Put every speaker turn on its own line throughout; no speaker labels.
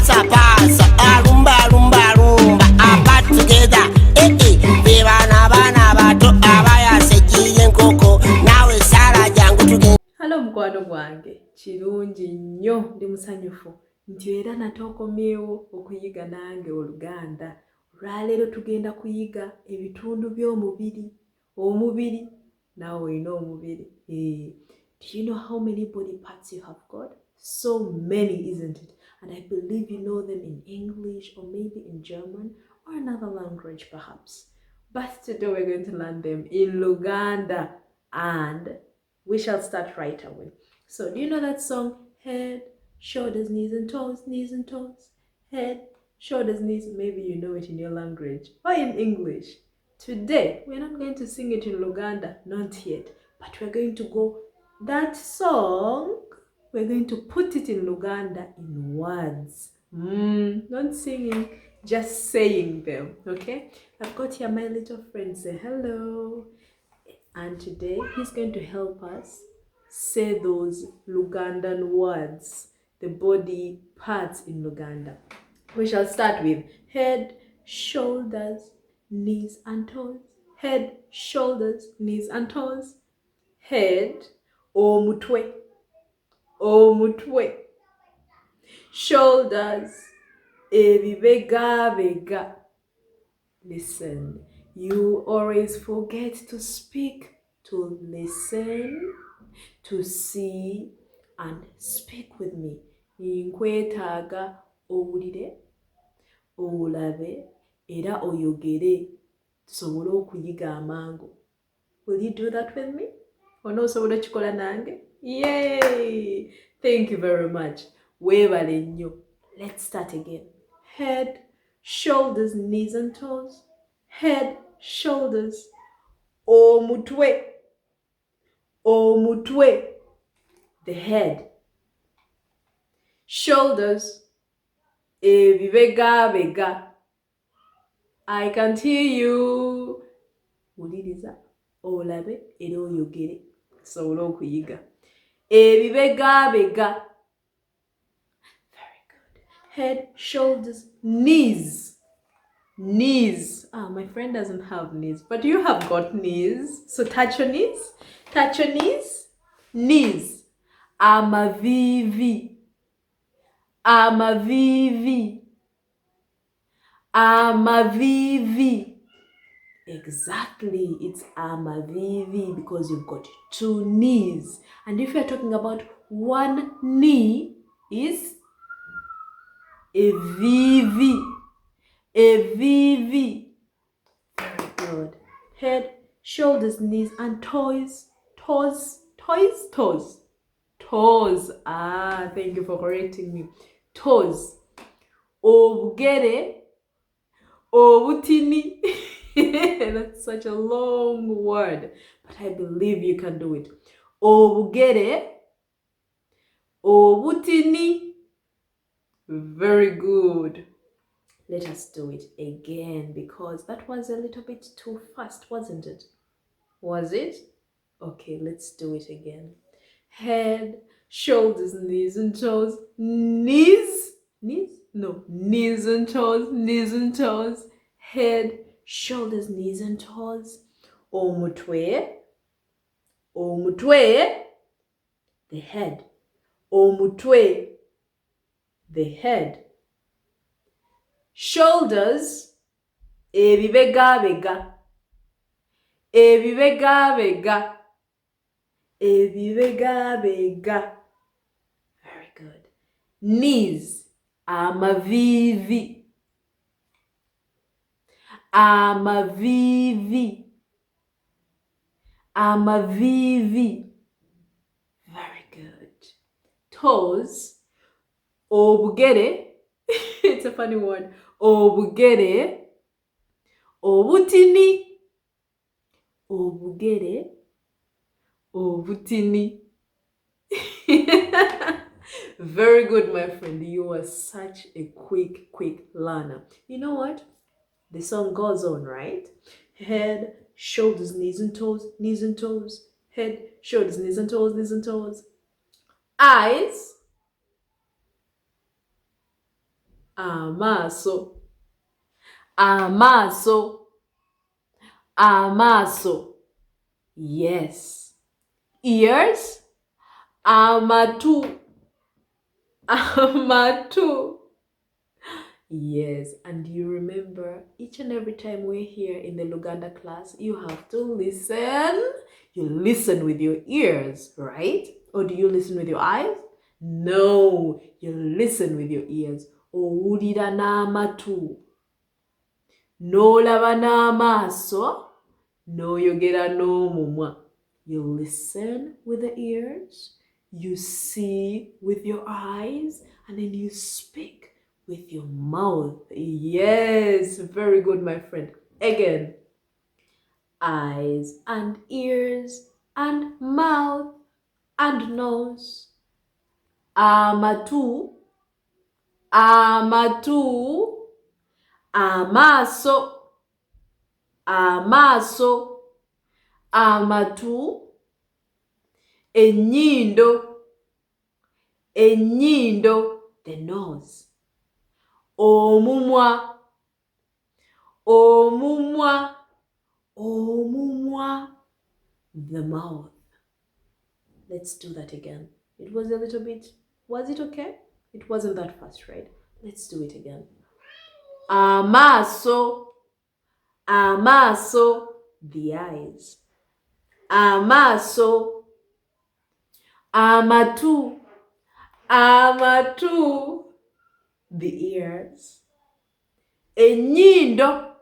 pasa pasa, rumba rumba rumba, back together. Bebana bana bato abaya sekiye nkoko nawe sara jangu tugenda.
Hello mukwano gwange, kirungi nnyo ndi musanyufu nti era natookomyewo okuyiga nange Oluganda. Olwaleero tugenda kuyiga ebitundu by'omubiri. Omubiri, nawe olina omubiri. Do you know how many body parts you have got? So many, isn't it? And I believe you know them in English or maybe in German or another language perhaps. But today we're going to learn them in Luganda, and we shall start right away. So do you know that song? Head, shoulders, knees and toes, knees and toes. Head, shoulders, knees. Maybe you know it in your language or in English. Today, we're not going to sing it in Luganda, not yet. But we're going to go, that song, we're going to put it in Luganda in words. Not singing, just saying them, okay? I've got here my little friend, say hello. And today, he's going to help us say those Lugandan words, the body parts in Luganda. We shall start with head, shoulders, knees and toes. Head, shoulders, knees and toes. Head, omutwe, omutwe. Shoulders, 𝗍𝗶𝗃𝗃. Listen, you always forget to speak, to listen, to see, and speak with me. Nkwetaaga owulire, olabe, era oyogere. Tusobole okuyiga amangu. Will you do that with me? Onoosobola okikola nange? Yay! Thank you very much. Weebale nnyo. Let's start again. Head, shoulders, knees and toes. Head, shoulders. Omutwe, omutwe. The head. Shoulders, 𝗍𝗶𝗃𝗃. I can't hear you. Wuliriza, olabe, era oyogere. Tusobole okuyiga. 𝗍𝗶𝗃𝗃. Very good. Head, shoulders, knees. Knees. My friend doesn't have knees, but you have got knees. So touch your knees. Touch your knees. Knees. Amavivi. Amavivi. Amavivi. Exactly, it's amavivi because you've got two knees. And if you're talking about one knee, is evivi. Evivi. Very good. Head, shoulders, knees, and toes. Toes. Toes. Toes. Toes. Thank you for correcting me. Toes. Obugere. Obutini. That's such a long word, but I believe you can do it. Obugere. Obutini. Very good. Let us do it again because that was a little bit too fast, wasn't it? Was it? Okay, let's do it again. Head, shoulders, knees and toes. Knees? Knees? No. Knees and toes, knees and toes. Head, shoulders, knees and toes. Omutwe. Omutwe. The head. Omutwe. The head. Shoulders, 𝗍𝗶𝗃𝗃. 𝗍𝗶𝗃𝗃. 𝗍𝗶𝗃𝗃. Very good. Knees, amavivi. Amavivi. Amavivi. Very good. Toes, obugere. It's a funny word. Obugere. Obutini. Obugere. Obutini. Very good, my friend. You are such a quick learner. You know what? The song goes on, right? Head, shoulders, knees and toes, knees and toes. Head, shoulders, knees and toes, knees and toes. Eyes. Amaaso. Amaaso. Amaaso. Yes. Ears. Amatu. Amatu. Yes, and you remember each and every time we're here in the Luganda class, you have to listen. You listen with your ears, right? Or do you listen with your eyes? No, you listen with your ears. Owulira n'amatu. N'olaba n'amaaso. N'oyogera n'omumwa. You listen with the ears, you see with your eyes, and then you speak with your mouth. Yes, very good, my friend. Again, eyes and ears and mouth and nose. Amatu. Amatu. Amaaso. Amaaso. Amatu. Ennyindo. Ennyindo. The nose. Omumwa. Omumwa. Omumwa. The mouth. Let's do that again. It was a little bit, was it okay? It wasn't that fast, right? Let's do it again. Amaaso. Amaaso. The eyes. Amaaso. Amatu. Amatu. The ears. Ennyindo.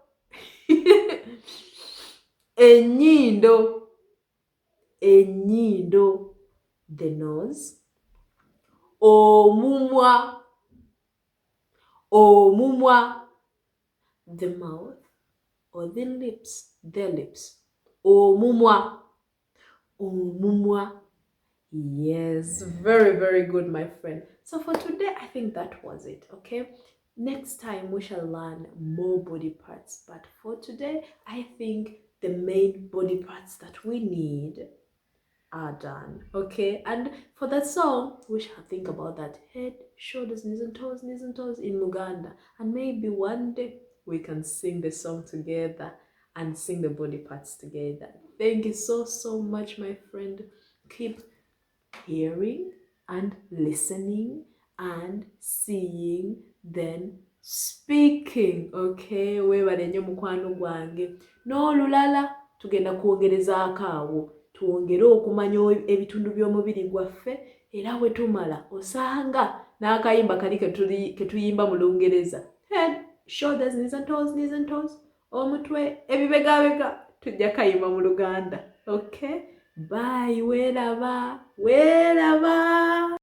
Ennyindo. Ennyindo. The nose. Omumwa. Omumwa. The mouth. Or the lips. The lips. Omumwa. Omumwa. Yes, very, very good, my friend. So for today, I think that was it, okay? Next time, we shall learn more body parts. But for today, I think the main body parts that we need are done, okay? And for that song, we shall think about that. Head, shoulders, knees and toes in Luganda. And maybe one day, we can sing the song together and sing the body parts together. Thank you so, so much, my friend. Keep hearing and listening and seeing, then speaking, okay? Weebale nnyo mukwano gwange. N'olulala tugenda kwongerezaako awo, twongere okumanya ebitundu by'omubiri gwaffe, era bwe tumala osanga n'akayimba kali ke tuyimba mu Lungereza. Head, shoulders, knees and toes, omutwe, ebibegabega, tujja kayimba mu Luganda, okay? Bye, weeraba, weeraba.